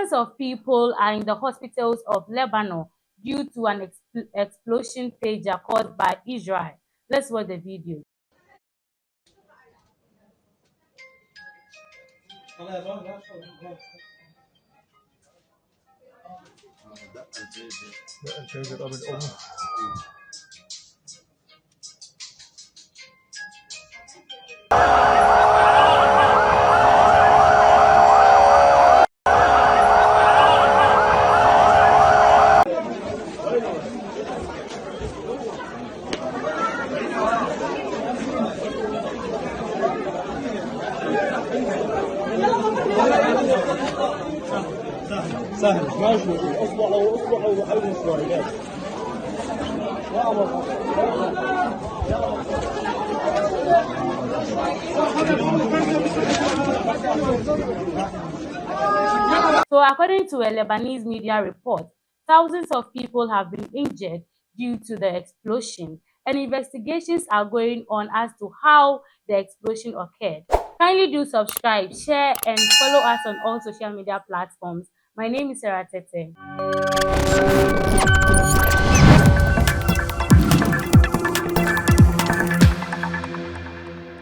Thousands of people are in the hospitals of Lebanon due to an explosion pager caused by Israel. Let's watch the video. سهل ماشي اصبعوا وحاولوا شوي So, according to a Lebanese media report, thousands of people have been injured due to the explosion, and investigations are going on as to how the explosion occurred. Kindly do subscribe, share, and follow us on all social media platforms. My name is Sarah Tete.